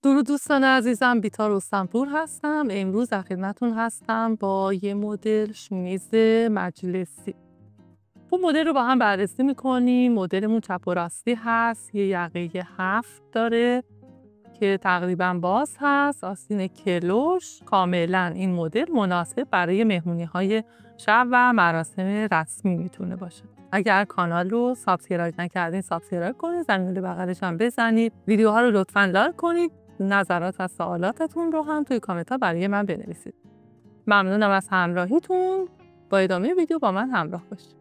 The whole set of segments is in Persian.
درود دوستان عزیزم، بیتا رستمپور هستم. امروز در خدمتتون هستم با یه مدل شمیز مجلسی. اون مدل رو با هم بررسی میکنیم. مدلمون چپ و راستی هست، یه یقه 7 داره که تقریبا باز هست، آستین کلوش. کاملا این مدل مناسب برای مهمونی‌های شب و مراسم رسمی میتونه باشه. اگر کانال رو سابسکرایب نکردین سابسکرایب کنید، زنگوله بغلش هم بزنید، ویدیوها رو لطفاً لایک کنید، نظرات و سوالاتتون رو هم توی کامنت ها برای من بنویسید. ممنونم از همراهیتون. با ادامه ویدیو با من همراه باشید.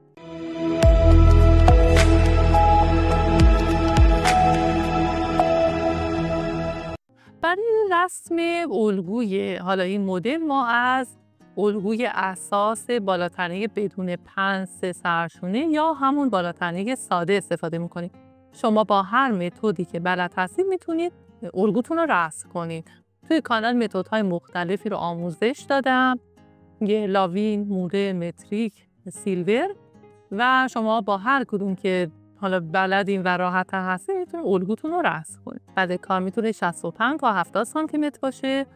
برای رسم الگوی حالا این مدل ما از الگوی اساس بالاتنه بدون پنس سرشونه یا همون بالاتنه ساده استفاده میکنید. شما با هر متدی که بلد هستید میتونید الگوتون رو رسم کنید. توی کانال متدهای مختلفی رو آموزش دادم، یه لاوین، موره، متریک، سیلور، و شما با هر کدوم که حالا بلدین و راحت هستین میتونید الگوتون رو رسم کنید. بعد کار میتونه 65 تا 70 سانتی متر باشه.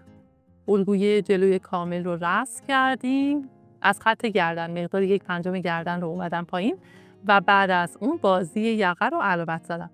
الگوی جلوی کامل رو رسم کردیم. از خط گردن مقدار 1/5 گردن رو اومدم پایین و بعد از اون بازی یقه رو علامت زدم.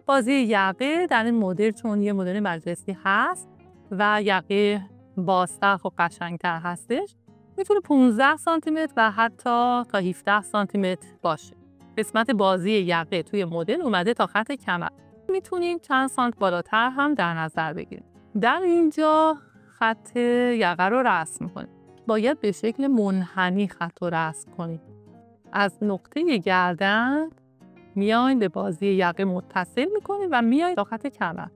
بازی یقه در این مدل چون یه مدل مجلسی هست و یقه بازتر و قشنگتر هستش، میتونه 15 سانتی متر و حتی تا 17 سانتی متر باشه. قسمت بازی یقه توی مدل اومده تا خط کمر. میتونیم چند سانت بالاتر هم در نظر بگیریم. در اینجا خط یقه رو رسم کنیم. باید به شکل منحنی خط رو رسم کنیم. از نقطه گردن میاین به بازی یقه متصل میکنیم و میاین تا خط کمر.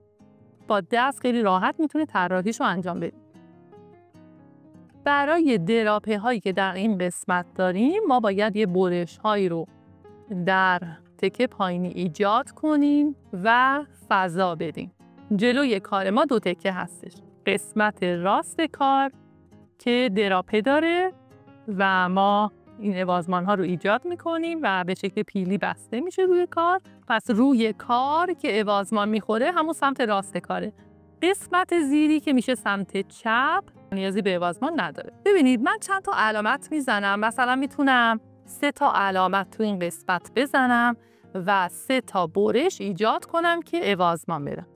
با دست خیلی راحت میتونید طراحیش رو انجام بدید. برای دراپه هایی که در این قسمت داریم ما باید یه برش هایی رو در تکه پایینی ایجاد کنیم و فضا بدیم. جلوی کار ما 2 تکه هستش. قسمت راست کار که دراپه داره و ما این اوازمان ها رو ایجاد میکنیم و به شکل پیلی بسته میشه روی کار. پس روی کار که اوازمان میخوره همون سمت راست کاره. قسمت زیری که میشه سمت چپ نیازی به اوازمان نداره. ببینید من چند تا علامت میزنم. مثلا میتونم 3 تا علامت تو این قسمت بزنم و 3 تا برش ایجاد کنم که اوازمان بره.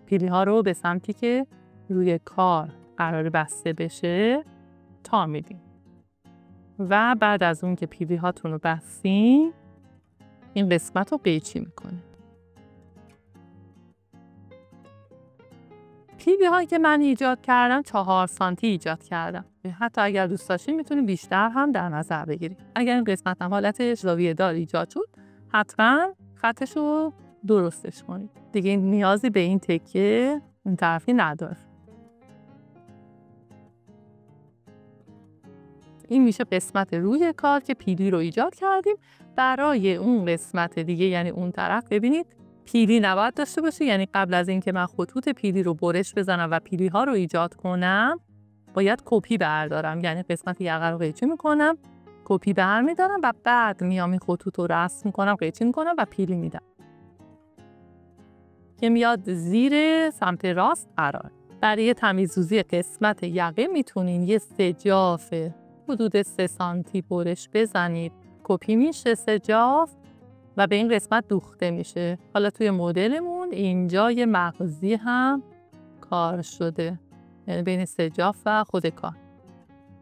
پیلی ها رو به سمتی که روی کار قرار بسته بشه تا میدیم و بعد از اون که پیلی هاتون رو بستیم این قسمت رو قیچی میکنه. پیلی هایی که من ایجاد کردم 4 سانتی ایجاد کردم. حتی اگر دوست داشتین میتونید بیشتر هم در نظر بگیرید. اگر این قسمت هم حالت زاویه دار ایجاد شد حتما خطش رو درستش کنید. دیگه نیازی به این تکه این طرفی نداره. این میشه قسمت روی کار که پیلی رو ایجاد کردیم. برای اون قسمت دیگه یعنی اون طرف ببینید پیلی نباید داشته باشه. یعنی قبل از اینکه من خطوط پیلی رو برش بزنم و پیلی ها رو ایجاد کنم باید کپی بردارم. یعنی قسمت یقه رو قیچی میکنم، کپی برمیدارم و بعد میام این خطوط رو رسم میکنم، قیچی میکنم و پیلی میدم که میاد زیر سمت راست قرار. برای تمیزسازی قسمت یقه میتونین یه سجاف حدود 3 سانتی برش بزنید. کپی میشه سجاف و به این قسمت دوخته میشه. حالا توی مدلمون اینجا یه مغزی هم کار شده، یعنی بین سجاف و خود کار.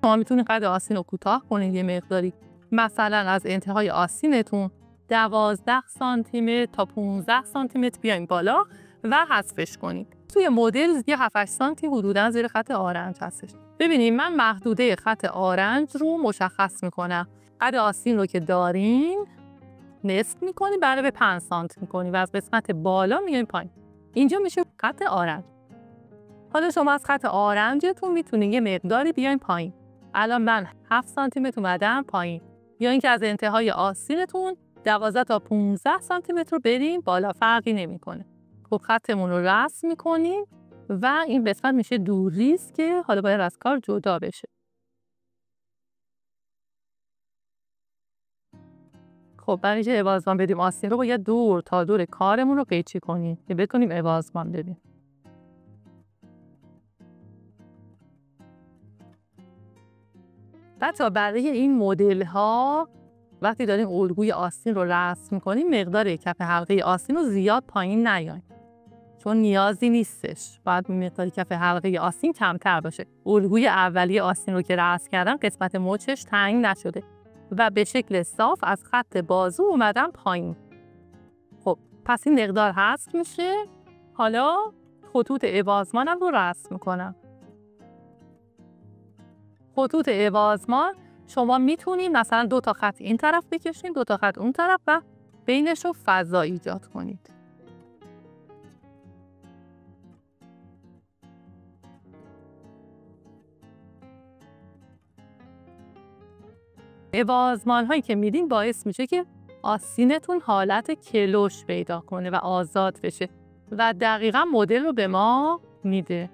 شما میتونید قد آستین رو کوتاه کنید یه مقداری، مثلا از انتهای آستینتون 12 سانتی متر تا 15 سانتی متر بیاین بالا و حذفش کنید. توی مدل یه 7-8 سانتی حدوداً زیر خط آرنج هستش. ببینید من محدوده خط آرنج رو مشخص میکنم. قد آستین رو که دارین نصف میکنید، برای به 5 سانتی میکنید و از قسمت بالا میایم پایین. اینجا میشه خط آرنج. حالا شما از خط آرنجتون میتونید یه مقداری بیاین پایین. الان من 7 سانتی متر اومدم پایین. یا اینکه از انتهای آستینتون 12 تا 15 سانتی متر رو بریم بالا، فرقی نمیکنه. خب خطمون رو رسم میکنیم و این قسمت میشه دوریست که حالا باید از کار جدا بشه. خب برای اینکه عوضمان بدیم آستین رو باید دور تا دور کارمون رو قیچی کنیم که بتونیم عوضمان بدیم. بچه‌ها برای این مدل ها وقتی داریم الگوی آستین رو رسم می‌کنیم مقدار کف حلقه آستین رو زیاد پایین نیاین، چون نیازی نیستش. باید مقدار کف حلقه آستین کمتر باشه. الگوی اولیه آستین رو که رسم کردم قسمت مچش تنگ نشده و به شکل صاف از خط بازو اومدم پایین. خب پس این مقدار حذف میشه. حالا خطوط عوضمانم رو رسم می‌کنم. خطوط عوضمان شما میتونید مثلا 2 تا خط این طرف بکشید، 2 تا خط اون طرف و بینش رو فضا ایجاد کنید. عوضمان هایی که میدین باعث میشه که آستینتون حالت کلوش پیدا کنه و آزاد بشه و دقیقاً مدل رو به ما میده.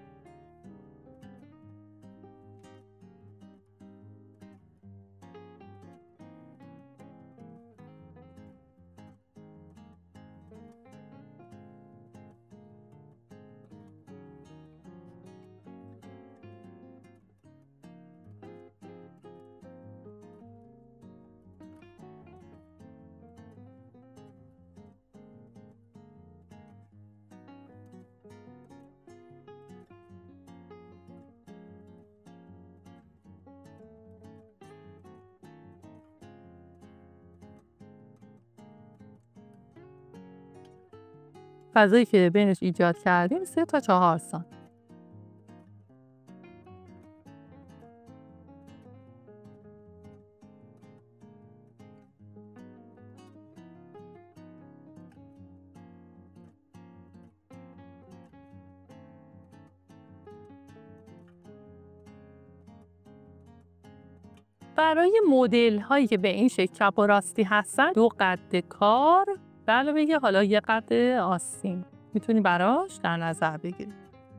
فضایی که بینش ایجاد کردیم 3 تا 4 سانتی. برای مدل هایی که به این شکل چپ و راستی هستن 2 قد کار به علاوه حالا 1 قد آستین میتونی براش در نظر بگیرید.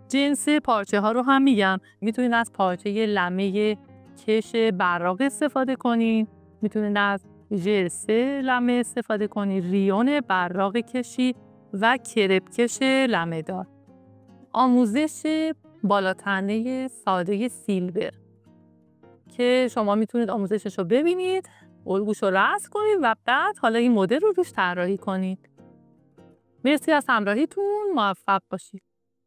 جنس پارچه ها رو هم میگم. میتونید از پارچه لمه کش براق استفاده کنید، میتونید از ژرسه لمه استفاده کنید، ریون براق کشی و کرپ کش لمه دار. آموزش بالاتنه ساده سیلور که شما میتونید آموزشش رو ببینید، الگوش رو رسم کنید و بعد حالا این مدل رو روش طراحی کنید. مرسی از همراهیتون، موفق باشید.